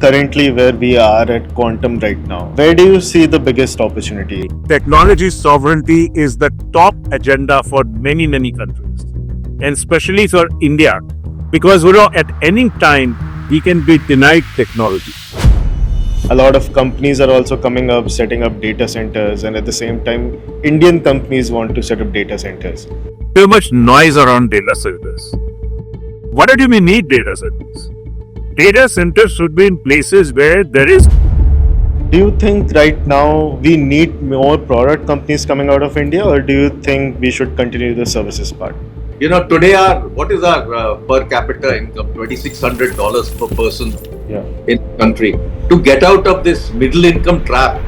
currently where we are at quantum right now, where do you see the biggest opportunity? Technology sovereignty is the top agenda for many countries, and especially for India, because at any time we can be denied technology. A lot of companies are also coming up setting up data centers, and at the same time, Indian companies want to set up data centers. Too much noise around data centers. What do we need data centers? Data centers should be in places where there is. Do you think right now we need more product companies coming out of India, or do you think we should continue the services part? Today what is our per capita income? $2,600 per person Yeah. in the country. To get out of this middle income trap,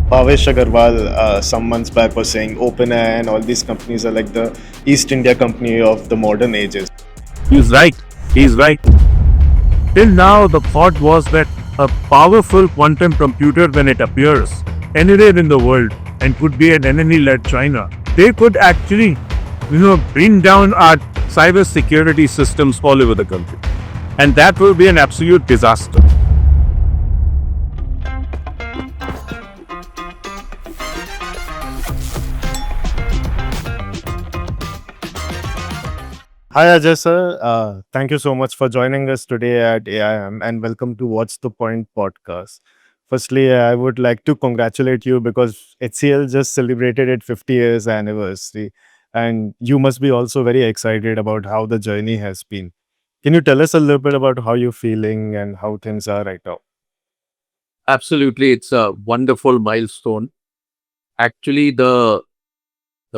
Bhavesh Agarwal, some months back, was saying OpenAI and all these companies are like the East India company of the modern ages. He's right. He's right. Till now, the thought was that a powerful quantum computer, when it appears anywhere in the world and could be an enemy-led China, they could actually, bring down our cyber security systems all over the country. And that will be an absolute disaster. Hi Ajay sir, thank you so much for joining us today at AIM and welcome to What's the Point podcast. Firstly, I would like to congratulate you because HCL just celebrated its 50 years anniversary and you must be also very excited about how the journey has been. Can you tell us a little bit about how you're feeling and how things are right now? absolutely, it's a wonderful milestone. Actually, the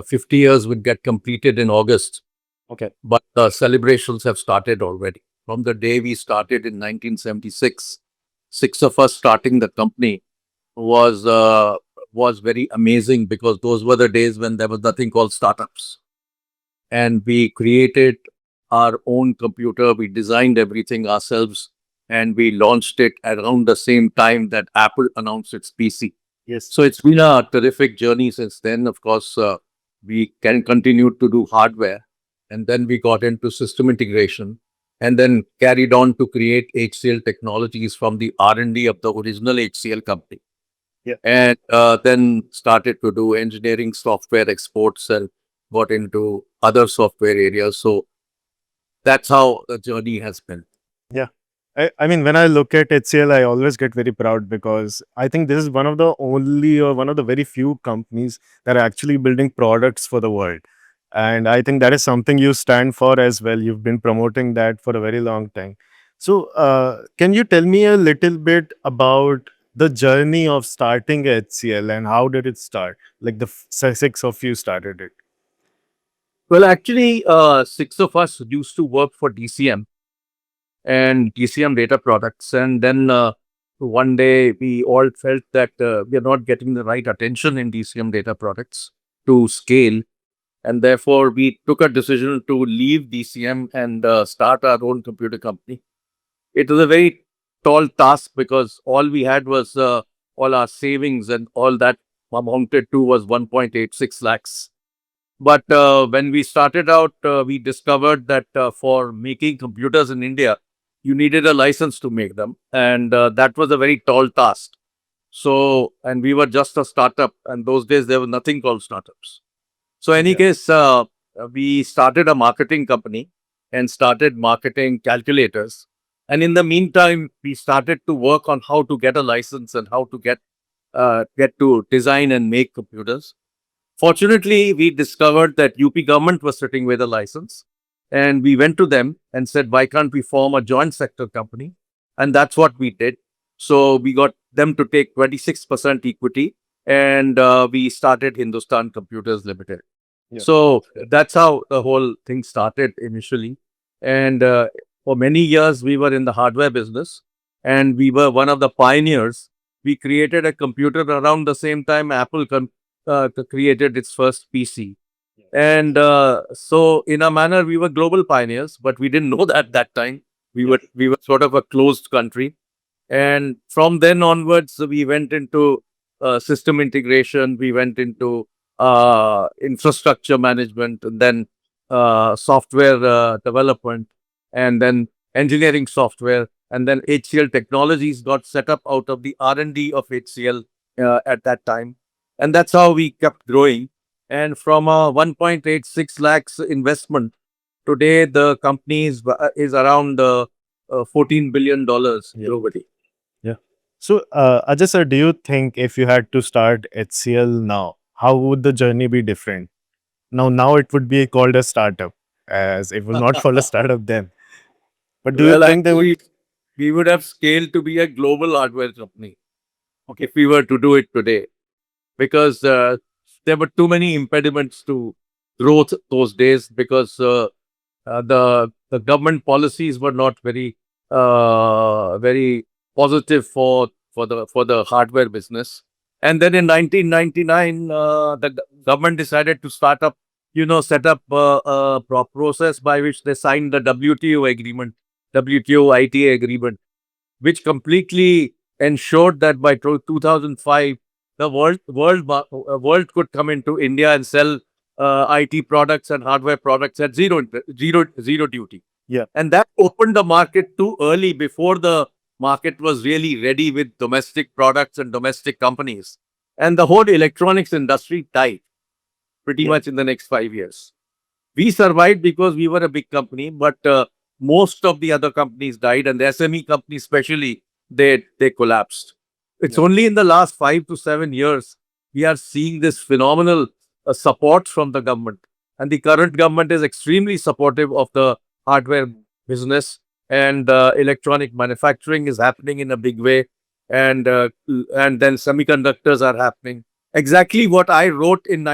50 years would get completed in August. Okay. But the celebrations have started already. From the day we started in 1976, six of us starting the company was very amazing because those were the days when there was nothing called startups. And we created our own computer, we designed everything ourselves, and we launched it around the same time that Apple announced its PC. Yes. So it's been a terrific journey since then. Of course, we can continue to do hardware, and then we got into system integration, and then carried on to create HCL Technologies from the R&D of the original HCL company. Yeah. And then started to do engineering software exports and got into other software areas. So that's how the journey has been. Yeah. I mean, when I look at HCL, I always get very proud because I think this is one of the only or one of the very few companies that are actually building products for the world. And I think that is something you stand for as well. You've been promoting that for a very long time. So, can you tell me a little bit about the journey of starting HCL and how did it start? Like the six of you started it. Well, actually, six of us used to work for DCM and DCM data products. And then one day we all felt that we are not getting the right attention in DCM data products to scale. And therefore, we took a decision to leave DCM and start our own computer company. It was a very tall task because all we had was all our savings, and all that amounted to was 1.86 lakhs. But when we started out, we discovered that for making computers in India, you needed a license to make them. And that was a very tall task. So, and we were just a startup. And those days, there was nothing called startups. So, in any Yeah. case, we started a marketing company and started marketing calculators. And in the meantime, we started to work on how to get a license and how to get to design and make computers. Fortunately, we discovered that UP government was sitting with a license, and we went to them and said, why can't we form a joint sector company? And that's what we did. So we got them to take 26% equity, and we started Hindustan Computers Limited. Yeah. So that's how the whole thing started initially. And for many years, we were in the hardware business, and we were one of the pioneers. We created a computer around the same time Apple created its first PC. And so, in a manner, we were global pioneers, but we didn't know that at that time. We were sort of a closed country. And from then onwards, we went into system integration. We went into infrastructure management, and then software development, and then engineering software. and then HCL Technologies got set up out of the R&D of HCL at that time, and that's how we kept growing. And from a 1.86 lakhs investment, today the company is around $14 billion Yeah. globally. Yeah. So, Ajay sir, do you think if you had to start HCL now, how would the journey be different? Now it would be called a startup, as it was not called a startup then. But do you Well, think they would? actually, we would have scaled to be a global hardware company if we were to do it today, because there were too many impediments to growth those days, because the government policies were not very positive for the hardware business. And then in 1999, government decided to set up a process by which they signed the WTO agreement, WTO ITA agreement, which completely ensured that by 2005, the world could come into India and sell IT products and hardware products at zero duty. Yeah. And that opened the market too early, before the market was really ready with domestic products and domestic companies. And the whole electronics industry died pretty Yeah. much in the next 5 years. We survived because we were a big company, but most of the other companies died, and the SME companies, especially, they collapsed. It's Yeah. only in the last 5 to 7 years we are seeing this phenomenal support from the government, and the current government is extremely supportive of the hardware business, and electronic manufacturing is happening in a big way, and then semiconductors are happening. Exactly what I wrote in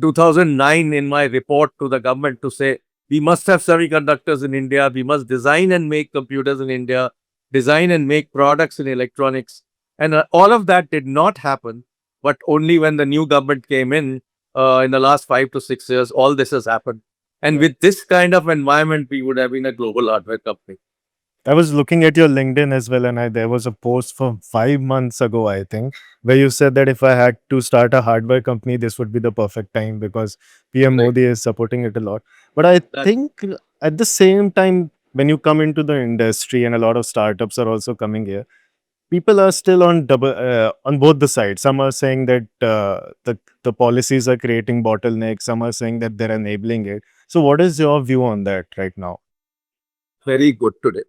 2009 in my report to the government, to say we must have semiconductors in India, we must design and make computers in India, design and make products in electronics. And all of that did not happen, but only when the new government came in the last 5 to 6 years, all this has happened. And Yeah. with this kind of environment, we would have been a global hardware company. I was looking at your LinkedIn as well, and there was a post from 5 months ago, I think, where you said that if I had to start a hardware company, this would be the perfect time because PM Right. Modi is supporting it a lot. But I That, think at the same time, when you come into the industry, and a lot of startups are also coming here, people are still on on both the sides. Some are saying that the policies are creating bottlenecks. Some are saying that they're enabling it. So, what is your view on that right now? very good today.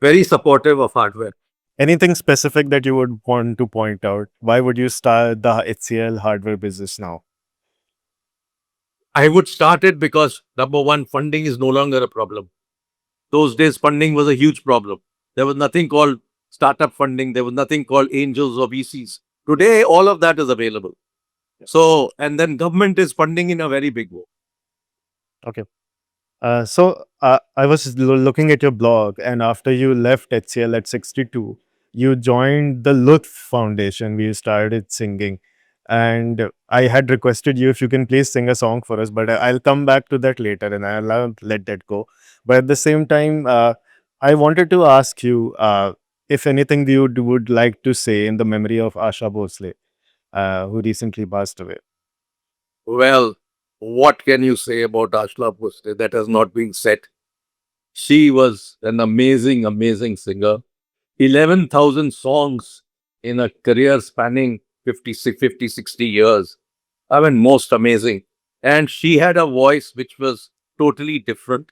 Very supportive of hardware. Anything specific that you would want to point out? Why would you start the HCL hardware business now? I would start it because, number one, funding is no longer a problem. Those days, funding was a huge problem. There was nothing called startup funding. There was nothing called angels or VCs. Today, all of that is available. So, and then government is funding in a very big way. Okay. I was looking at your blog, and after you left HCL at 62, you joined the Lutf Foundation. We started singing, and I had requested you if you can please sing a song for us, but I'll come back to that later, and I'll let that go. But at the same time, I wanted to ask you if anything you would like to say in the memory of Asha Bhosle, who recently passed away. Well, what can you say about Ashla Bhosle that has not been said? She was an amazing, amazing singer. 11,000 songs in a career spanning 50, 60 years. I mean, most amazing. And she had a voice which was totally different,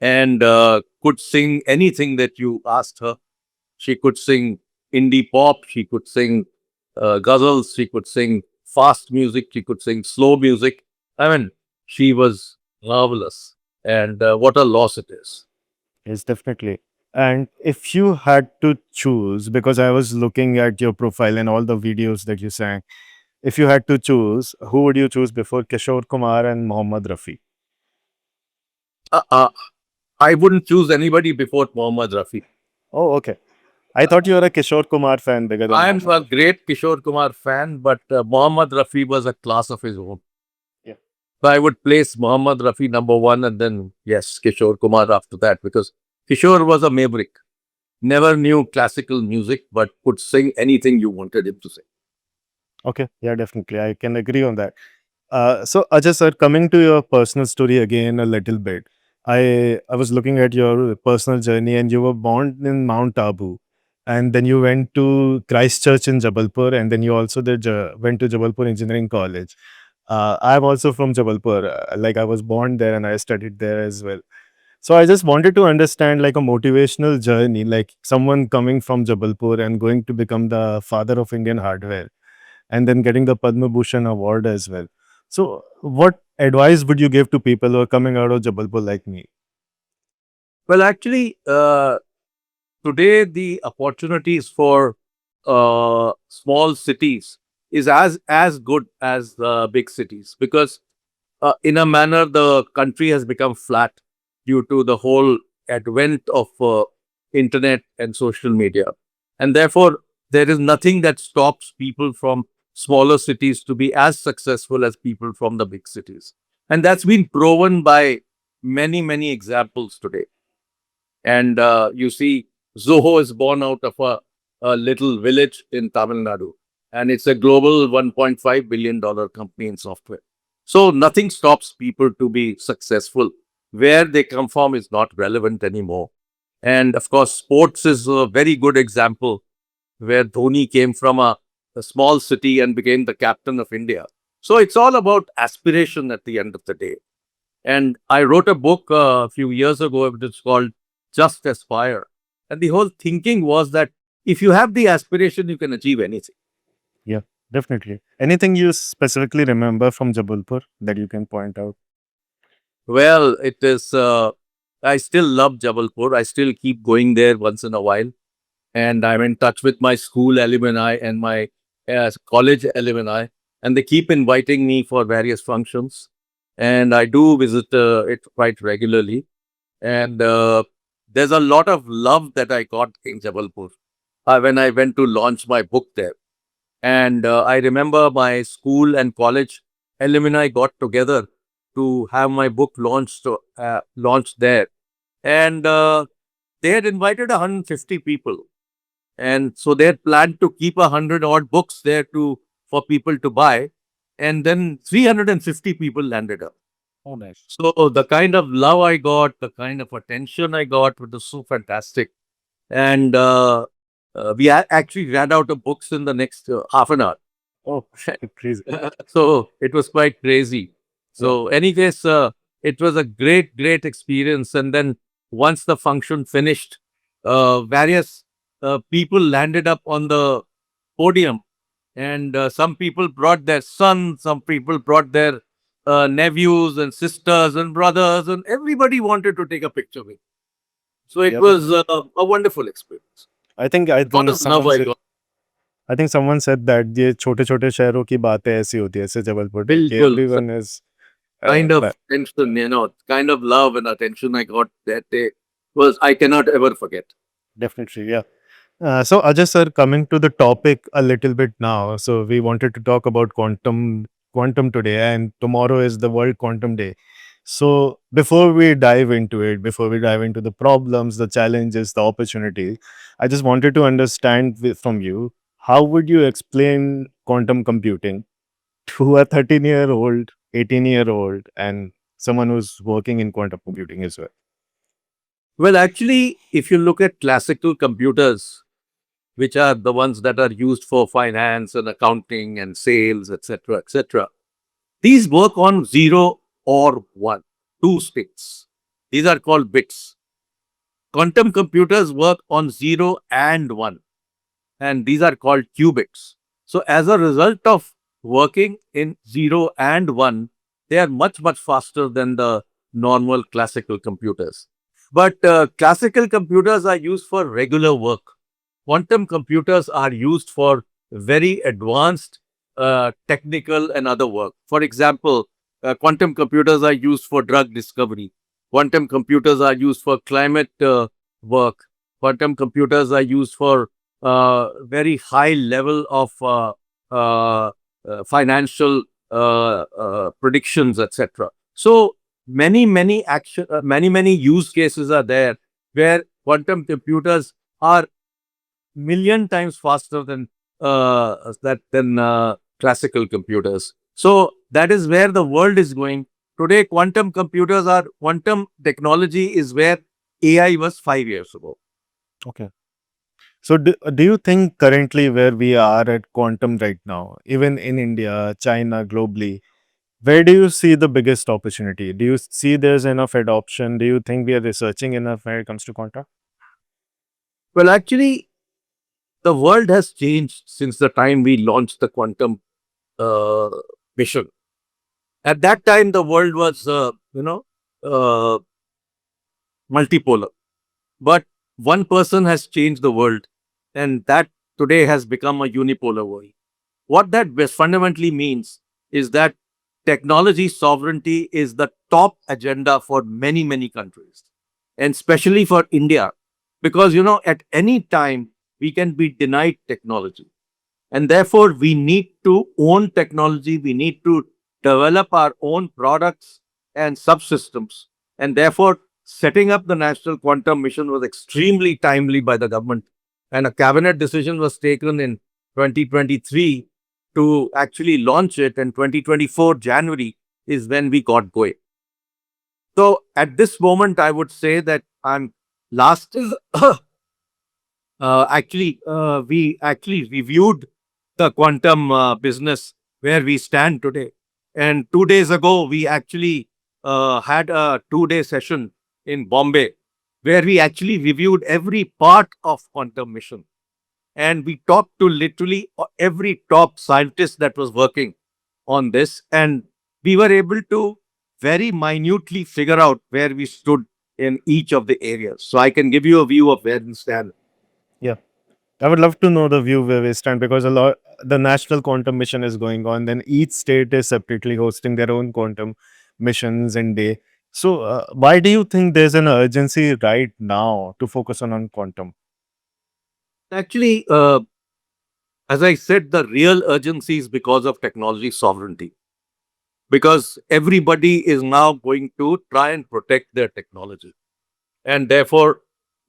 and could sing anything that you asked her. She could sing indie pop, she could sing ghazals, she could sing fast music, she could sing slow music. I mean, she was marvelous. And what a loss it is. Yes, definitely. And if you had to choose, because I was looking at your profile and all the videos that you sang, if you had to choose, who would you choose before Kishore Kumar and Mohammad Rafi? Uh, uh, I wouldn't choose anybody before Mohammad Rafi. Oh, okay. I thought you were a Kishore Kumar fan bigger than I am Mohammad a Rafi. great Kishore Kumar fan, but Mohammad Rafi was a class of his own. Yeah. So I would place Mohammad Rafi number one, and then, yes, Kishore Kumar after that, because Kishore was a maverick. Never knew classical music, but could sing anything you wanted him to sing. Okay. Yeah, definitely. I can agree on that. So, Ajay sir, coming to your personal story again a little bit. I was looking at your personal journey, and you were born in Mount Abu, and then you went to Christchurch in Jabalpur, and then you also went to Jabalpur Engineering College. I'm also from Jabalpur. Like I was born there, and I studied there as well. So I just wanted to understand like a motivational journey, like someone coming from Jabalpur and going to become the father of Indian hardware, and then getting the Padma Bhushan award as well. So, what advice would you give to people who are coming out of Jabalpur like me? Well, actually, today the opportunities for small cities is as good as the big cities, because in a manner the country has become flat due to the whole advent of internet and social media, and therefore there is nothing that stops people from smaller cities to be as successful as people from the big cities, and that's been proven by many examples today. And you see, Zoho is born out of a little village in Tamil Nadu, and it's a global $1.5 billion company in software. So nothing stops people to be successful. Where they come from is not relevant anymore. And of course, sports is a very good example where Dhoni came from a small city and became the captain of India. So it's all about aspiration at the end of the day. And I wrote a book a few years ago. It's called Just Aspire. And the whole thinking was that if you have the aspiration, you can achieve anything. Yeah, definitely. Anything you specifically remember from Jabalpur that you can point out? Well, it is, I still love Jabalpur. I still keep going there once in a while. And I'm in touch with my school alumni and my college alumni. And they keep inviting me for various functions. And I do visit it quite regularly. And there's a lot of love that I got in Jabalpur when I went to launch my book there. And I remember my school and college alumni got together to have my book launched there. And they had invited 150 people. And so they had planned to keep 100 odd books there for people to buy. And then 350 people landed up. Oh, nice. So the kind of love I got, the kind of attention I got was so fantastic. And we actually ran out of books in the next half an hour. Oh, crazy. So it was quite crazy. Yeah. So anyways, it was a great experience. And then once the function finished, various people landed up on the podium, and some people brought their sons, some people brought their nephews and sisters and brothers, and everybody wanted to take a picture with. So it Yeah. was a wonderful experience. I think I Lot don't know of love I got. I think someone said that ये छोटे-छोटे शहरों की बातें ऐसी होती है, ऐसे जबलपुर में कि बिल्कुल, everyone is kind of but attention, kind of love and attention I got that day was I cannot ever forget. definitely, yeah. So Ajay sir, coming to the topic a little bit now. So we wanted to talk about quantum today, and tomorrow is the World Quantum Day. So before we dive into it, before we dive into the problems, the challenges, the opportunity, I just wanted to understand from you, how would you explain quantum computing to a 13-year-old, 18-year-old, and someone who's working in quantum computing as well? Well, actually, if you look at classical computers, which are the ones that are used for finance and accounting and sales, etc., these work on 0 or 1, two states. These are called bits. Quantum computers work on 0 and 1, and these are called qubits. So, as a result of working in 0 and 1, they are much faster than the normal classical computers. But classical computers are used for regular work. Quantum computers are used for very advanced technical and other work. For example, quantum computers are used for drug discovery. Quantum computers are used for climate work. Quantum computers are used for very high level of financial predictions, etc. So many use cases are there where quantum computers are million times faster than classical computers. So that is where the world is going. Today, quantum technology is where AI was 5 years ago. Okay. So do you think currently where we are at quantum right now, even in India, China, globally, where do you see the biggest opportunity? Do you see there's enough adoption? Do you think we are researching enough when it comes to quantum? Well, actually, the world has changed since the time we launched the quantum uh, mission. At that time, the world was, uh, multipolar. But one person has changed the world, and that today has become a unipolar world. What that fundamentally means is that technology sovereignty is the top agenda for many, many countries, and especially for India, because at any time we can be denied technology. And therefore, we need to own technology, we need to develop our own products and subsystems. And therefore, setting up the National Quantum Mission was extremely timely by the government. And a cabinet decision was taken in 2023 to actually launch it. And 2024 January is when we got going. So at this moment, I would say that I'm last we actually reviewed the quantum business where we stand today. And 2 days ago, we actually had a 2 day session in Bombay where we actually reviewed every part of quantum mission. And we talked to literally every top scientist that was working on this. And we were able to very minutely figure out where we stood in each of the areas. So I can give you a view of where we stand. Yeah. I would love to know the view where we stand because the national quantum mission is going on. Then each state is separately hosting their own quantum missions and day. So why do you think there's an urgency right now to focus on quantum? Actually, as I said, the real urgency is because of technology sovereignty. Because everybody is now going to try and protect their technology. And therefore,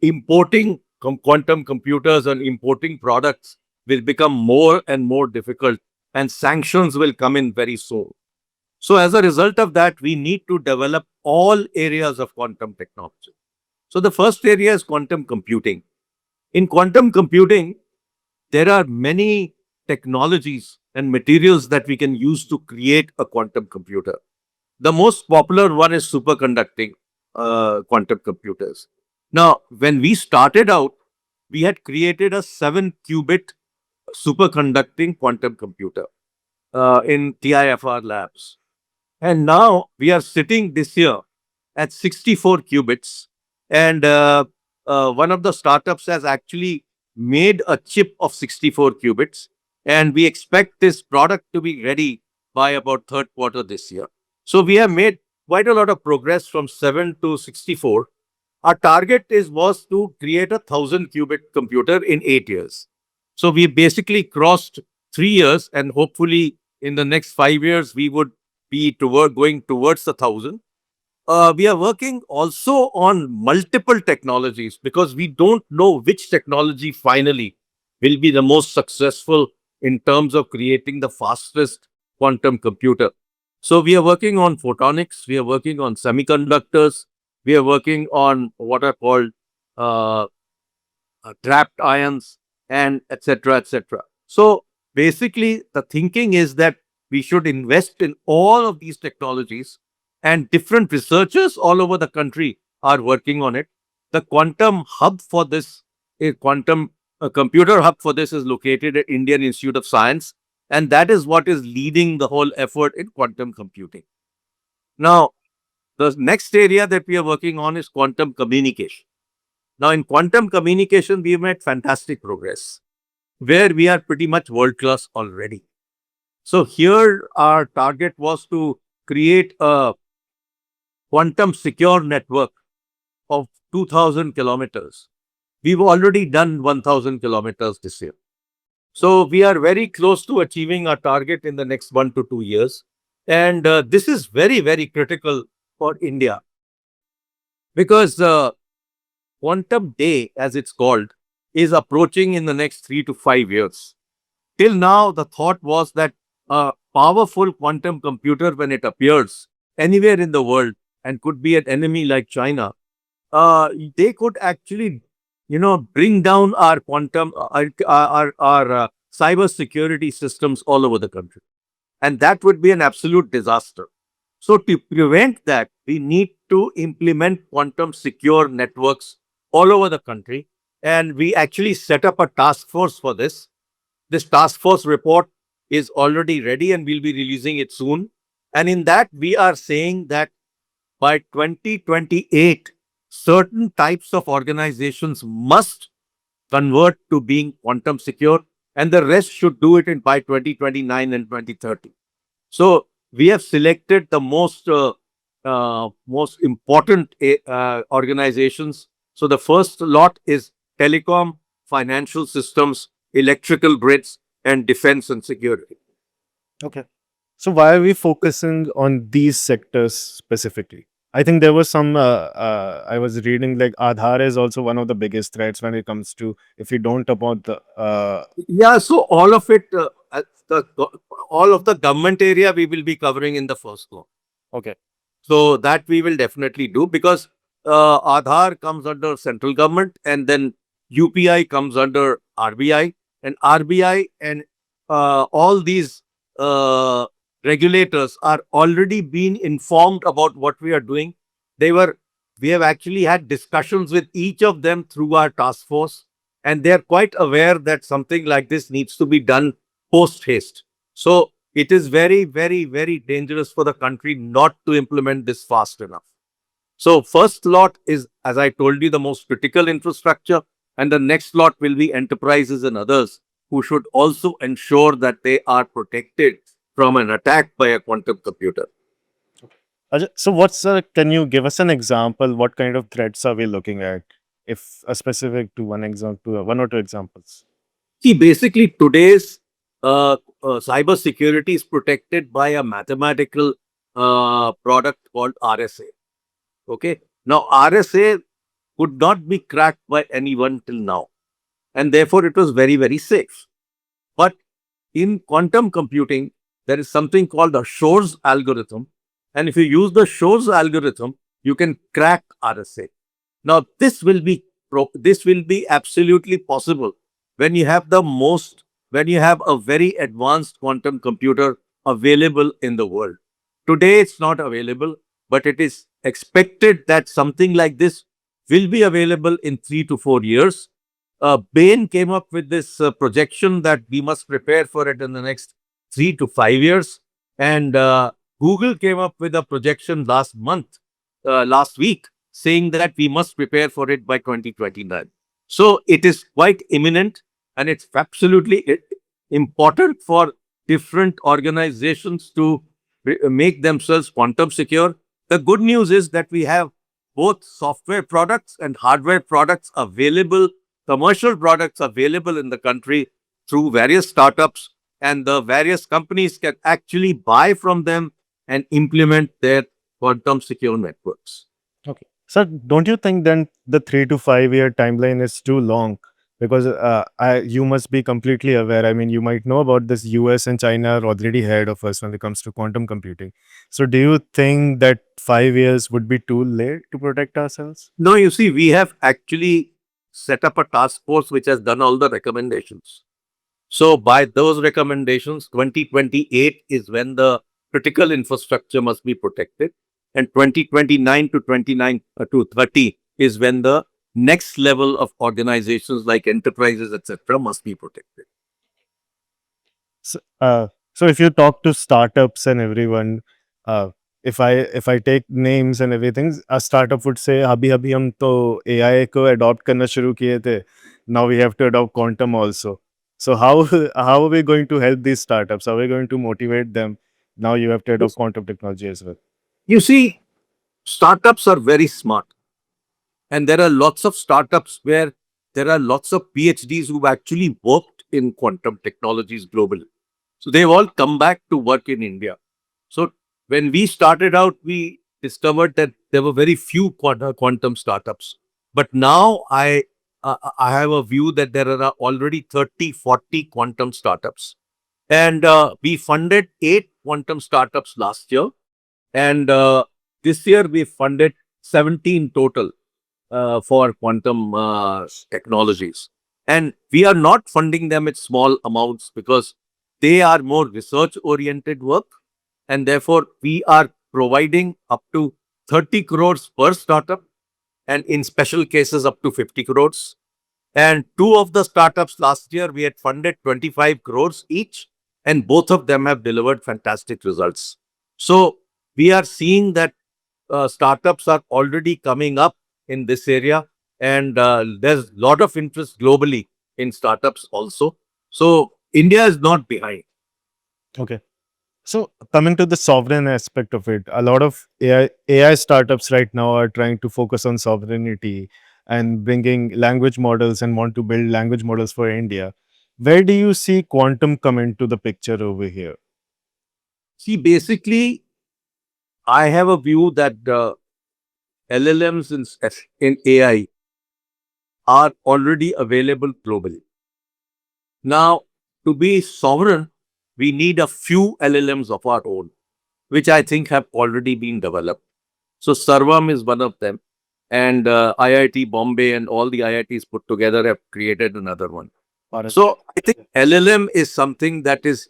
importing quantum computers and importing products will become more and more difficult, and sanctions will come in very soon. So, as a result of that, we need to develop all areas of quantum technology. So, the first area is quantum computing. In quantum computing, there are many technologies and materials that we can use to create a quantum computer. The most popular one is superconducting quantum computers. Now, when we started out, we had created a 7 qubit superconducting quantum computer in TIFR labs. And now we are sitting this year at 64 qubits. And one of the startups has actually made a chip of 64 qubits. And we expect this product to be ready by about third quarter this year. So we have made quite a lot of progress from 7 to 64. Our target was to create a 1,000 qubit computer in 8 years. So we basically crossed 3 years, and hopefully in the next 5 years we would be going towards the 1,000. We are working also on multiple technologies because we don't know which technology finally will be the most successful in terms of creating the fastest quantum computer. So we are working on photonics, we are working on semiconductors, we are working on what are called uh, trapped ions, and etc. etc. So basically, the thinking is that we should invest in all of these technologies, and different researchers all over the country are working on it. The quantum hub for this, a quantum computer hub for this, is located at Indian Institute of Science, and that is what is leading the whole effort in quantum computing. Now, the next area that we are working on is quantum communication. Now, in quantum communication, we have made fantastic progress where we are pretty much world class already. So, here our target was to create a quantum secure network of 2,000 kilometers. We've already done 1,000 kilometers this year. So, we are very close to achieving our target in the next 1 to 2 years. And this is very, very critical for India because Quantum Day, as it's called, is approaching in the next 3 to 5 years. Till now, the thought was that a powerful quantum computer, when it appears, anywhere in the world and could be an enemy like China, they could actually, bring down our quantum, our cyber security systems all over the country. And that would be an absolute disaster. So to prevent that, we need to implement quantum secure networks all over the country. And we actually set up a task force for this. This task force report is already ready and we'll be releasing it soon. And in that, we are saying that by 2028, certain types of organizations must convert to being quantum secure, and the rest should do it in by 2029 and 2030. So we have selected the most important organizations. So the first lot is telecom, financial systems, electrical grids, and defense and security. Okay. So why are we focusing on these sectors specifically? I think there was some. I was reading like Aadhaar is also one of the biggest threats when it comes to if you don't about the. Yeah, so all of it, all of the government area we will be covering in the first floor. Okay. So that we will definitely do because Aadhaar comes under central government and then UPI comes under RBI, and RBI and all these uh, regulators are already been informed about what we are doing. We have actually had discussions with each of them through our task force, and they are quite aware that something like this needs to be done post haste. So it is very, very, very dangerous for the country not to implement this fast enough. So first lot is, as I told you, the most critical infrastructure, and the next lot will be enterprises and others who should also ensure that they are protected from an attack by a quantum computer. So what's can you give us an example? What kind of threats are we looking at? If a specific to one example, one or two examples. See, basically, today's cyber security is protected by a mathematical product called RSA. Okay. Now, RSA could not be cracked by anyone till now, and therefore it was very, very safe. But in quantum computing, there is something called a Shor's algorithm. And if you use the Shor's algorithm, you can crack RSA. Now, this will be absolutely possible when you have when you have a very advanced quantum computer available in the world. Today, it's not available, but it is expected that something like this will be available in 3 to 4 years. Bain came up with this projection that we must prepare for it in the next 3 to 5 years. And Google came up with a projection last week, saying that we must prepare for it by 2029. So it is quite imminent, and it's absolutely important for different organizations to make themselves quantum secure. The good news is that we have both software products and hardware products available, commercial products available in the country through various startups, and the various companies can actually buy from them and implement their quantum secure networks. Okay. So don't you think then the 3 to 5 year timeline is too long? Because you must be completely aware. I mean, you might know about this. US and China are already ahead of us when it comes to quantum computing. So do you think that 5 years would be too late to protect ourselves? No, you see, we have actually set up a task force which has done all the recommendations. So by those recommendations, 2028 is when the critical infrastructure must be protected, and 2029 to 29 to 30 is when the next level of organizations like enterprises, etc., must be protected. So if you talk to startups and everyone, if I take names and everything, a startup would say, "अभी अभी हम तो AI को adopt करना शुरू किए थे. Now we have to adopt quantum also." So how are we going to help these startups? Are we going to motivate them? Now you have to adopt quantum technology as well. You see, startups are very smart, and there are lots of startups where there are lots of PhDs who've actually worked in quantum technologies globally. So they've all come back to work in India. So when we started out, we discovered that there were very few quantum startups. But now I have a view that there are already 30, 40 quantum startups. And we funded 8 quantum startups last year. And this year we funded 17 total for quantum technologies. And we are not funding them at small amounts because they are more research oriented work. And therefore, we are providing up to 30 crores per startup, and in special cases, up to 50 crores. And two of the startups last year, we had funded 25 crores each, and both of them have delivered fantastic results. So, we are seeing that startups are already coming up in this area, and there's a lot of interest globally in startups also. So, India is not behind. Okay. So coming to the sovereign aspect of it, a lot of AI startups right now are trying to focus on sovereignty and bringing language models and want to build language models for India. Where do you see quantum come into the picture over here? See, basically, I have a view that LLMs in AI are already available globally. Now, to be sovereign, we need a few LLMs of our own, which I think have already been developed. So, Sarvam is one of them, and IIT Bombay and all the IITs put together have created another one. So, I think LLM is something that is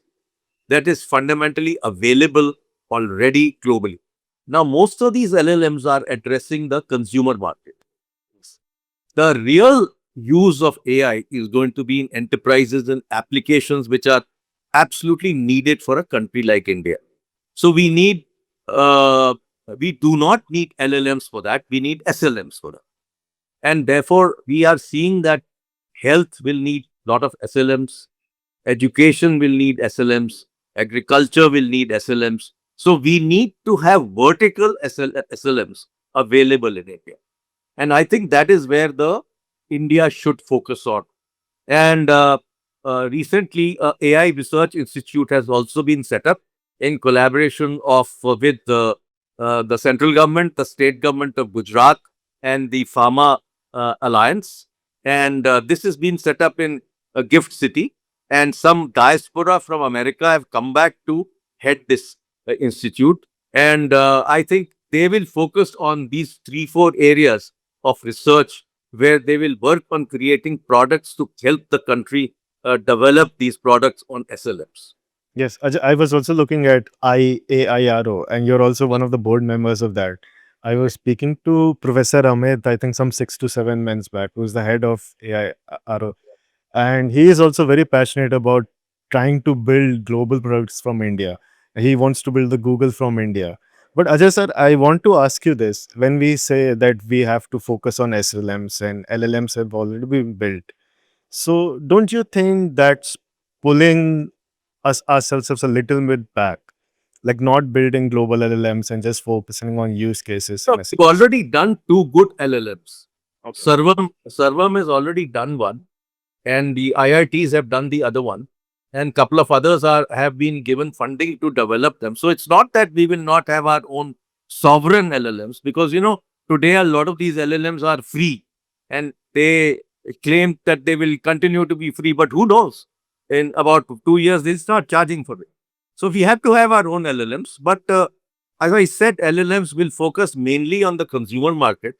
fundamentally available already globally. Now, most of these LLMs are addressing the consumer market. The real use of AI is going to be in enterprises and applications which are absolutely needed for a country like India. So uh, we do not need LLMs for that. We need SLMs for that. And therefore, we are seeing that health will need a lot of SLMs, education will need SLMs, agriculture will need SLMs. So we need to have vertical SLMs available in India. And I think that is where the India should focus on. And recently, AI Research Institute has also been set up in collaboration with the central government, the state government of Gujarat, and the Pharma Alliance. And this has been set up in a gift city. And some diaspora from America have come back to head this institute. And I think they will focus on these three, four areas of research where they will work on creating products to help the country develop these products on SLMs. Yes, I was also looking at IAIRO, and you're also one of the board members of that. I was speaking to Professor Amit, I think some 6 to 7 months back, who's the head of AIRO. And he is also very passionate about trying to build global products from India. He wants to build the Google from India. But Ajay sir, I want to ask you this. When we say that we have to focus on SLMs and LLMs have already been built, so don't you think that's pulling us ourselves a little bit back? Like not building global LLMs and just focusing on use cases So and we've SLMs. already done two good LLMs. Okay. Sarvam has already done one, and the IITs have done the other one, and couple of others have been given funding to develop them. So it's not that we will not have our own sovereign LLMs, because today a lot of these LLMs are free, and they claim that they will continue to be free, but who knows? In about 2 years, they'll start charging for it. So we have to have our own LLMs, but as I said, LLMs will focus mainly on the consumer market.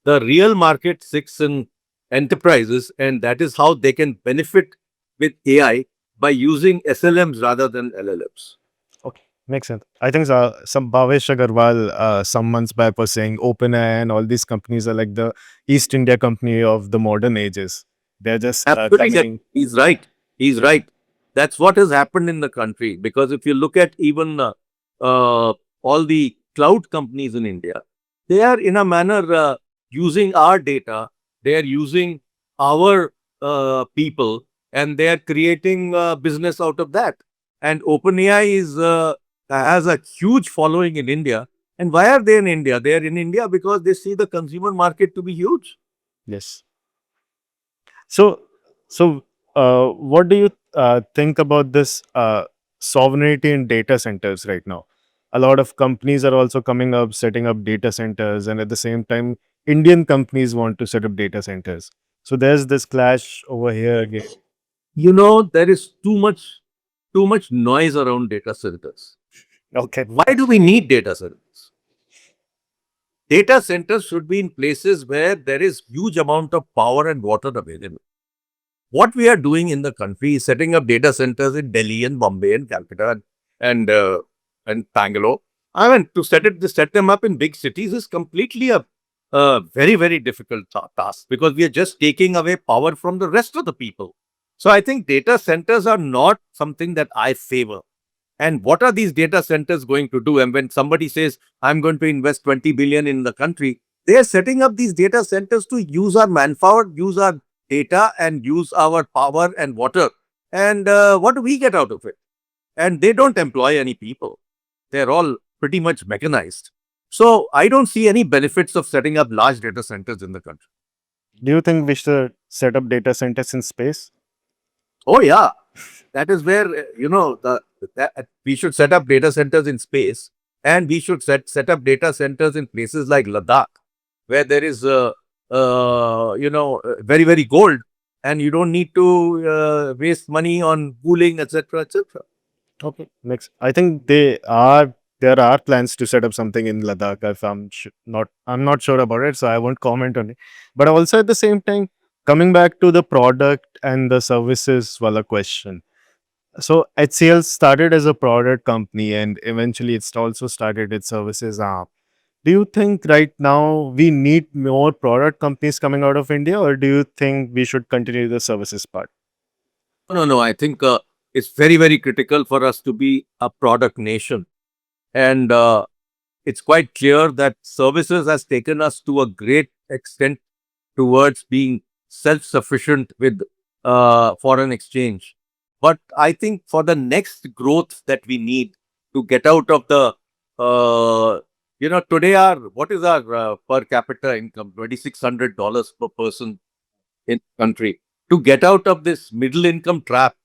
The real market sits in enterprises, and that is how they can benefit with AI by using SLMs rather than LLMs. Okay, makes sense. I think some Bhavesh Agarwal some months back was saying OpenAI and all these companies are like the East India company of the modern ages. They're just Absolutely, coming. he's right. He's right. That's what has happened in the country. Because if you look at even all the cloud companies in India, they are in a manner using our data. They are using our people, and they are creating business out of that. And OpenAI has a huge following in India. And why are they in India? They are in India because they see the consumer market to be huge. Yes. So, what do you think about this sovereignty in data centers right now? A lot of companies are also coming up, setting up data centers, and at the same time, Indian companies want to set up data centers. So there's this clash over here again. There is too much noise around data centers. Okay. Why do we need data centers? Data centers should be in places where there is huge amount of power and water available. What we are doing in the country is setting up data centers in Delhi and Bombay and Calcutta and Bangalore. I mean, to set them up in big cities is completely a very difficult task, because we are just taking away power from the rest of the people. So I think data centers are not something that I favor. And what are these data centers going to do? And when somebody says, I'm going to invest 20 billion in the country, they are setting up these data centers to use our manpower, use our data, and use our power and water. And what do we get out of it? And they don't employ any people. They're all pretty much mechanized. So I don't see any benefits of setting up large data centers in the country. Do you think we should set up data centers in space? Oh yeah, that is where we should set up data centers in space, and we should set up data centers in places like Ladakh, where there is very gold, and you don't need to waste money on cooling, etc., etc. Okay. Next, I think there are plans to set up something in Ladakh. If I'm not sure about it, so I won't comment on it. But also at the same time, coming back to the product and the services wala question. So HCL started as a product company, and eventually it's also started its services arm. Do you think right now we need more product companies coming out of India, or do you think we should continue the services part? No. I think it's very critical for us to be a product nation, and it's quite clear that services has taken us to a great extent towards being self-sufficient with foreign exchange. But I think for the next growth that we need to get out of the, today what is our per capita income? $2,600 per person in the country. To get out of this middle income trap,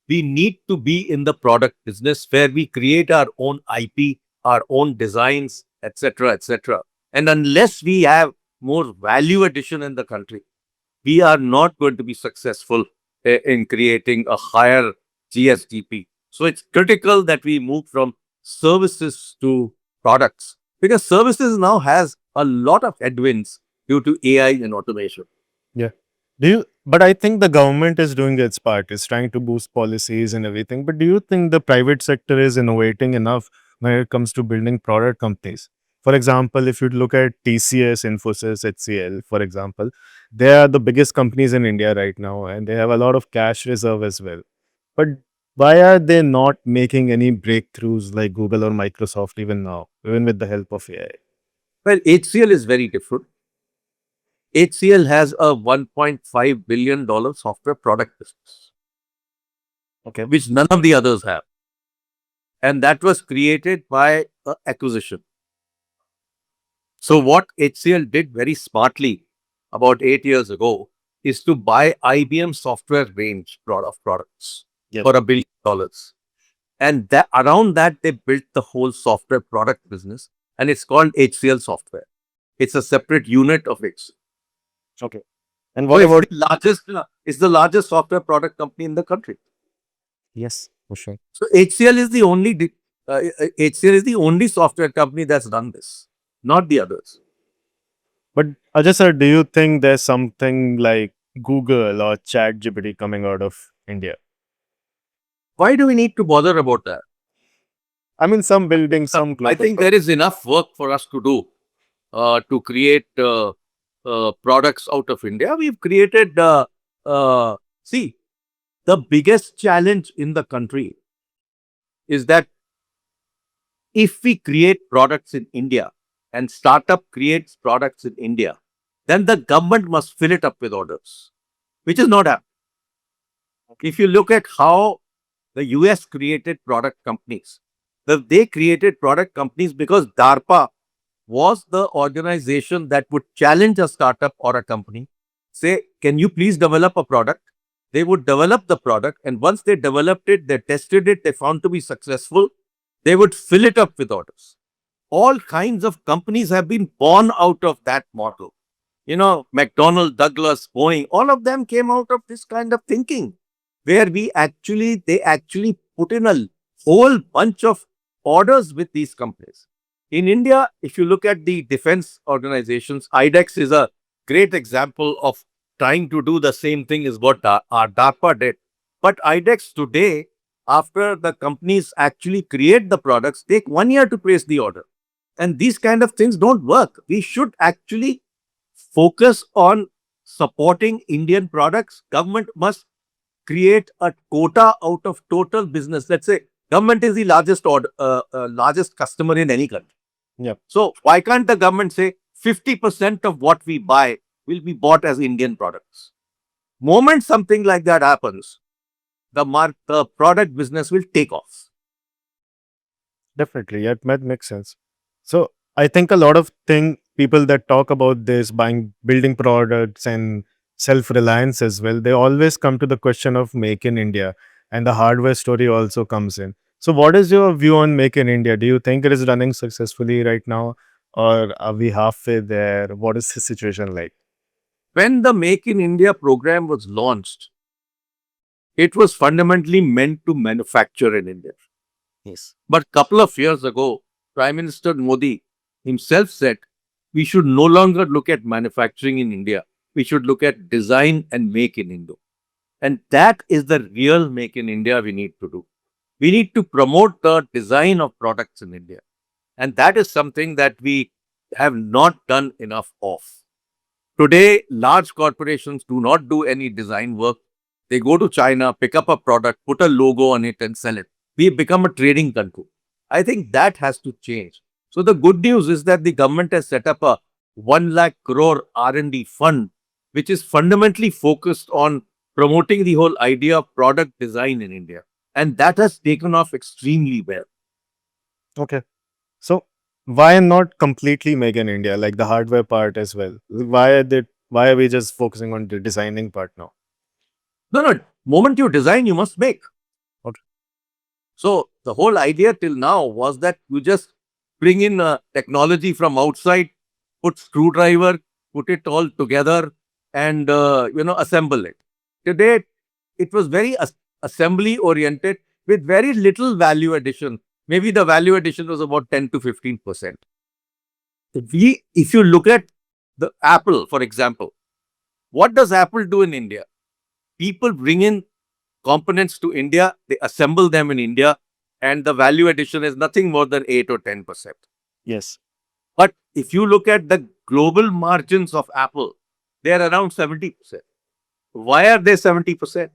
we need to be in the product business where we create our own IP, our own designs, etc., etc. And unless we have more value addition in the country, we are not going to be successful in creating a higher GSDP. So it's critical that we move from services to products, because services now has a lot of headwinds due to AI and automation. Yeah. But I think the government is doing its part, is trying to boost policies and everything. But do you think the private sector is innovating enough when it comes to building product companies? For example, if you look at TCS, Infosys, HCL, for example, they are the biggest companies in India right now, and they have a lot of cash reserve as well. But why are they not making any breakthroughs like Google or Microsoft even now, even with the help of AI? Well, HCL is very different. HCL has a $1.5 billion software product business, Okay. which none of the others have. And that was created by acquisition. So what HCL did very smartly about 8 years ago is to buy IBM software range of products Yep. for $1 billion. And that around that, they built the whole software product business, and it's called HCL Software. It's a separate unit of HCL. Okay. And what about It's the largest software product company in the country. yes, for sure. So HCL is the only software company that's done this, not the others. But Ajay sir, do you think there's something like Google or ChatGPT coming out of India? Why do we need to bother about that? I mean, some buildings, some I global think there is enough work for us to do to create products out of India. We've created, see, the biggest challenge in the country is that if we create products in India and startup creates products in India, then the government must fill it up with orders, which is not happening. If you look at how the US created product companies, they created product companies because DARPA was the organization that would challenge a startup or a company, say, can you please develop a product? They would develop the product, and once they developed it, they tested it, they found to be successful, they would fill it up with orders. All kinds of companies have been born out of that model. McDonnell, Douglas, Boeing, all of them came out of this kind of thinking, where they actually put in a whole bunch of orders with these companies. In India, if you look at the defense organizations, IDEX is a great example of trying to do the same thing as what our DARPA did. But IDEX today, after the companies actually create the products, take 1 year to place the order. And these kind of things don't work. We should actually focus on supporting Indian products. Government must create a quota out of total business. Let's say government is the largest customer in any country. Yep. So why can't the government say 50% of what we buy will be bought as Indian products? Moment something like that happens, the product business will take off. Definitely, yeah, that makes sense. So I think a lot of people that talk about this building products and self-reliance as well, they always come to the question of make in India, and the hardware story also comes in. So what is your view on make in India? Do you think it is running successfully right now, or are we halfway there? What is the situation like? When the Make in India program was launched, it was fundamentally meant to manufacture in India. Yes. But a couple of years ago, Prime Minister Modi himself said we should no longer look at manufacturing in India. We should look at design and make in India. And that is the real make in India we need to do. We need to promote the design of products in India. And that is something that we have not done enough of. Today, large corporations do not do any design work. They go to China, pick up a product, put a logo on it and sell it. We become a trading country. I think that has to change. So the good news is that the government has set up a 1 lakh crore R&D fund, which is fundamentally focused on promoting the whole idea of product design in India. And that has taken off extremely well. Okay. So why not completely make in India, like the hardware part as well? Why are we just focusing on the designing part now? No. Moment you design, you must make. Okay. So the whole idea till now was that you just bring in technology from outside, put screwdriver, put it all together and, assemble it. Today, it was very assembly oriented with very little value addition. Maybe the value addition was about 10 to 15%. If you look at the Apple, for example, what does Apple do in India? People bring in components to India, they assemble them in India, and the value addition is nothing more than 8 or 10%. Yes. But if you look at the global margins of Apple, they are around 70%. Why are they 70%?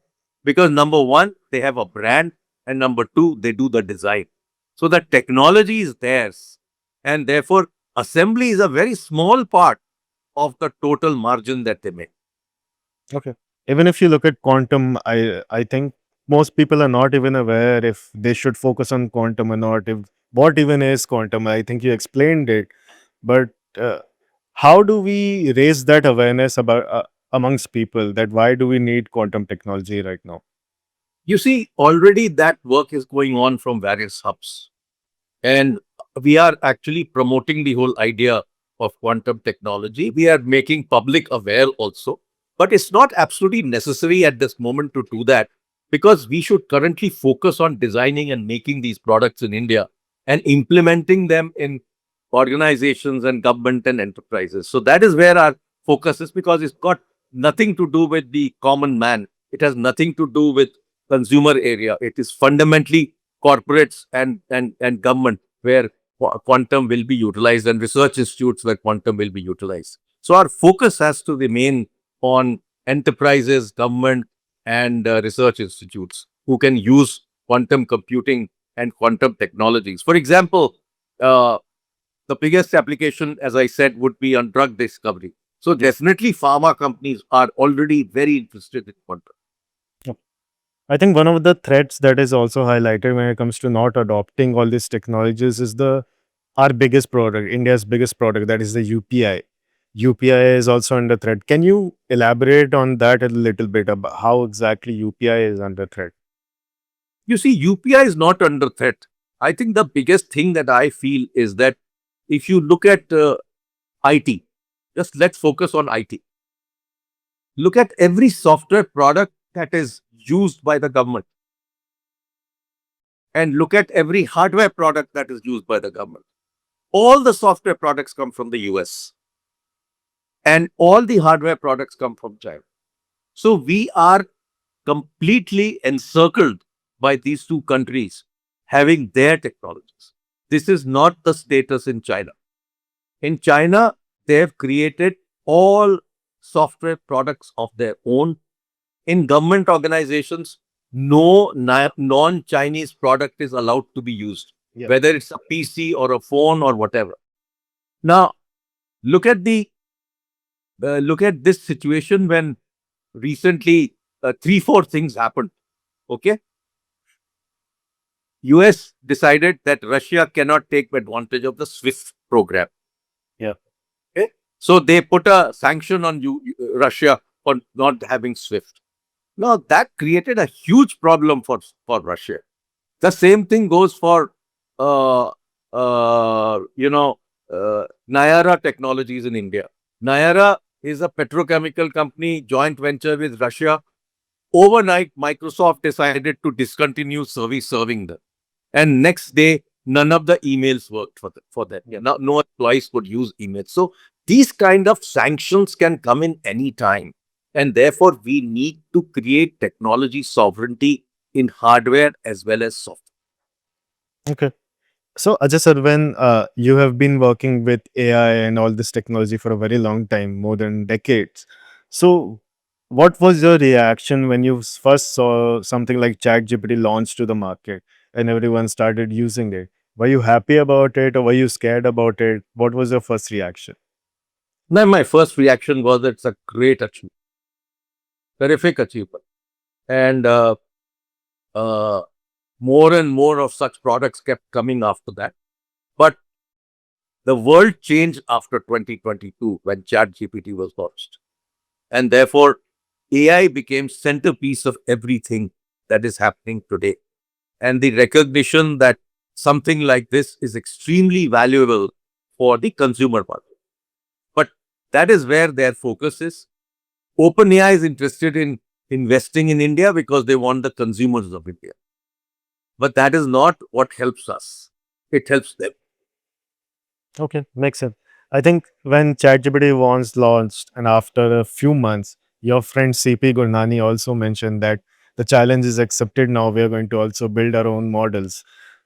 Because number one, they have a brand, and number two, they do the design. So the technology is theirs, and therefore assembly is a very small part of the total margin that they make. Okay. Even if you look at quantum, I think most people are not even aware if they should focus on quantum or not. If what even is quantum? I think you explained it, but how do we raise that awareness about amongst people that why do we need quantum technology right now? You see, already that work is going on from various hubs. And we are actually promoting the whole idea of quantum technology. We are making public aware also. But it's not absolutely necessary at this moment to do that because we should currently focus on designing and making these products in India and implementing them in organizations and government and enterprises. So that is where our focus is because it's got nothing to do with the common man. It has nothing to do with consumer area. It is fundamentally corporates and government where quantum will be utilized and research institutes where quantum will be utilized. So our focus has to remain on enterprises, government and research institutes who can use quantum computing and quantum technologies. For example, the biggest application, as I said, would be on drug discovery. So definitely pharma companies are already very interested in quantum. I think one of the threats that is also highlighted when it comes to not adopting all these technologies is our biggest product, India's biggest product, that is the UPI. UPI is also under threat. Can you elaborate on that a little bit about how exactly UPI is under threat? You see, UPI is not under threat. I think the biggest thing that I feel is that if you look at IT, just let's focus on IT. Look at every software product that is used by the government. and look at every hardware product that is used by the government. All the software products come from the US, and all the hardware products come from China. So we are completely encircled by these two countries having their technologies. This is not the status in China. In China, they have created all software products of their own. In government organizations, no non-Chinese product is allowed to be used, Yeah. whether it's a PC or a phone or whatever. Now, look at this situation when recently 3-4 things happened. Okay, US decided that Russia cannot take advantage of the SWIFT program. Yeah. Okay, so they put a sanction on Russia for not having SWIFT. Now that created a huge problem for Russia. The same thing goes for uh, Nayara Technologies in India. Nayara is a petrochemical company, joint venture with Russia. Overnight, Microsoft decided to discontinue serving them. And next day, none of the emails worked for them. Yeah, no employees could use emails. So these kind of sanctions can come in any time. And therefore, we need to create technology sovereignty in hardware as well as software. Okay. So, Ajay sir, when you have been working with AI and all this technology for a very long time, more than decades, so what was your reaction when you first saw something like ChatGPT launched to the market and everyone started using it? Were you happy about it or were you scared about it? What was your first reaction? Now, my first reaction was it's a great achievement, terrific achievement. And uh, more and more of such products kept coming after that. But the world changed after 2022 when ChatGPT was launched. And therefore, AI became centerpiece of everything that is happening today. And the recognition that something like this is extremely valuable for the consumer market. But that is where their focus is. OpenAI is interested in investing in India because they want the consumers of India. But that is not what helps us. It helps them. Okay, makes sense. I think when ChatGPT was launched and after a few months, your friend CP Gurnani also mentioned that the challenge is accepted now. We are going to also build our own models.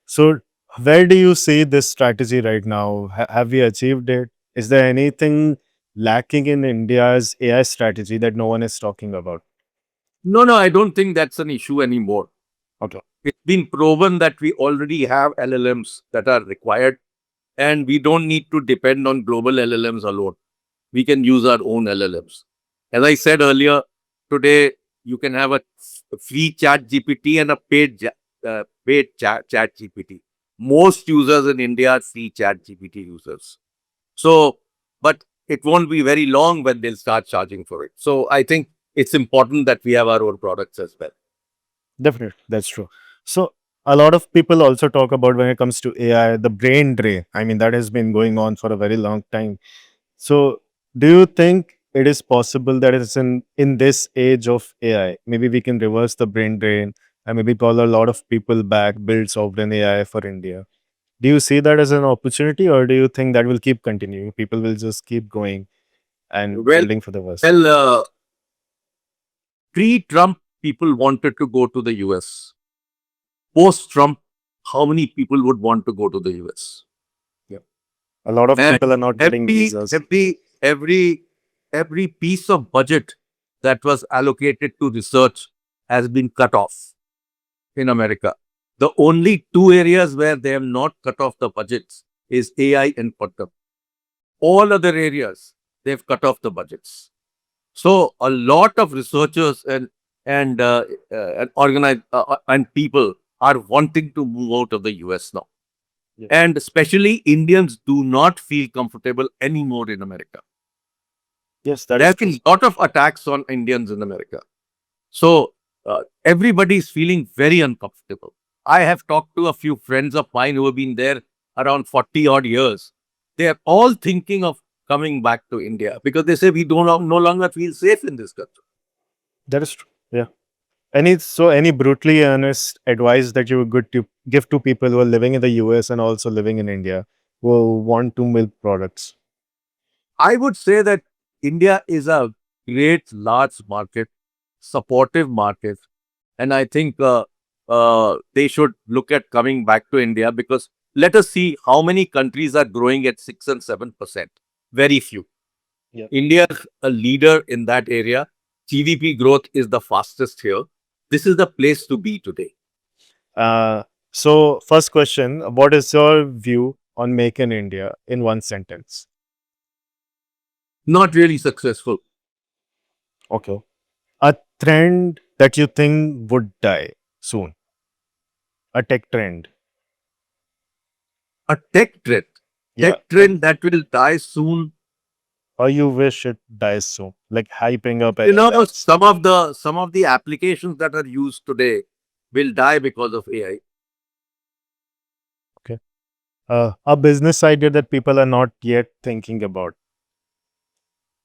So, where do you see this strategy right now? Have we achieved it? Is there anything lacking in India's AI strategy that no one is talking about? No, I don't think that's an issue anymore. Okay. It's been proven that we already have LLMs that are required, and we don't need to depend on global LLMs alone. We can use our own LLMs. As I said earlier, today you can have a free chat GPT and a paid chat GPT. Most users in India are free chat GPT users. So, but it won't be very long when they'll start charging for it. So I think it's important that we have our own products as well. Definitely, that's true. So a lot of people also talk about when it comes to AI, the brain drain. I mean, that has been going on for a very long time. So do you think it is possible that it's in this age of AI, maybe we can reverse the brain drain and maybe call a lot of people back, build sovereign AI for India? Do you see that as an opportunity or do you think that will keep continuing? People will just keep going and Well, building for the West? well, pre-Trump, people wanted to go to the US. Post-Trump, how many people would want to go to the US? A lot of And people are not getting every visas. every every every piece of budget that was allocated to research has been cut off in America. The only two areas where they have not cut off the budgets is AI and quantum. All other areas they've cut off the budgets. So a lot of researchers and organized and people are wanting to move out of the US now. Yeah. And especially Indians do not feel comfortable anymore in America. Yes, that There is have true. been a lot of attacks on Indians in America. So everybody is feeling very uncomfortable. I have talked to a few friends of mine who have been there around 40 odd years. They are all thinking of coming back to India because they say we don't no longer feel safe in this country. That is true. Yeah. Any brutally honest advice that you would give to people who are living in the US and also living in India who want to milk products? I would say that India is a great large market, supportive market, and I think they should look at coming back to India, because let us see how many countries are growing at 6 and 7%. Very few. Yeah. India is a leader in that area. GDP growth is the fastest here. This is the place to be today. So first question, what is your view on Make in India in one sentence? Not really successful. Okay. A trend that you think would die soon. A tech trend. A tech trend. Yeah. Tech trend that will die soon. Or you wish it dies soon. Like hyping up You know, LLMs. some of the applications that are used today will die because of AI. A business idea that people are not yet thinking about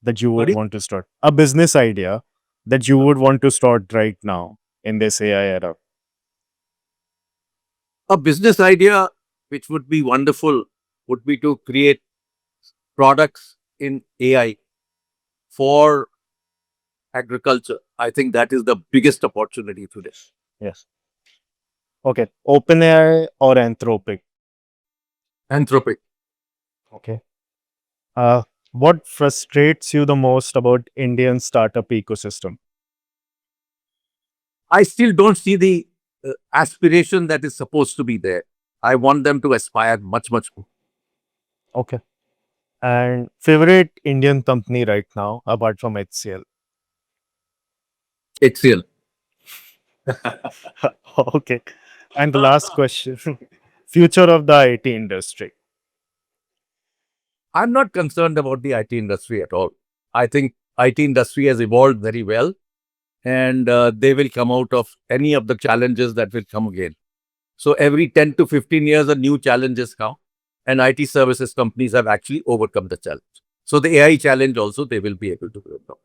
that you would Sorry? want to start. A business idea that you would want to start right now in this AI era. A business idea which would be wonderful would be to create products in AI for agriculture. I think that is the biggest opportunity today. Yes. Okay. OpenAI or Anthropic. Anthropic. Okay. What frustrates you the most about Indian startup ecosystem? I still don't see the aspiration that is supposed to be there. I want them to aspire much, much more. Okay. And favorite Indian company right now apart from HCL? HCL. Okay. And the last question, future of the IT industry. I'm not concerned about the IT industry at all. I think IT industry has evolved very well, and they will come out of any of the challenges that will come again. So every 10 to 15 years, a new challenges come, and IT services companies have actually overcome the challenge. So the AI challenge also, they will be able to overcome.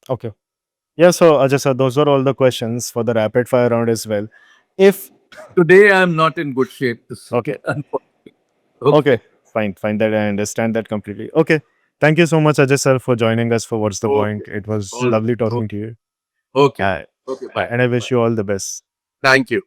Okay. Yeah, so Ajay sir, those are all the questions for the rapid fire round as well. If Today, I'm not in good shape. okay, Unfortunately. okay, fine, that I understand that completely. Okay, thank you so much, Ajay sir, for joining us for What's the Point. Okay. It was All right. lovely talking to you, Okay. uh, Okay. Bye. and I wish you all the best. Thank you.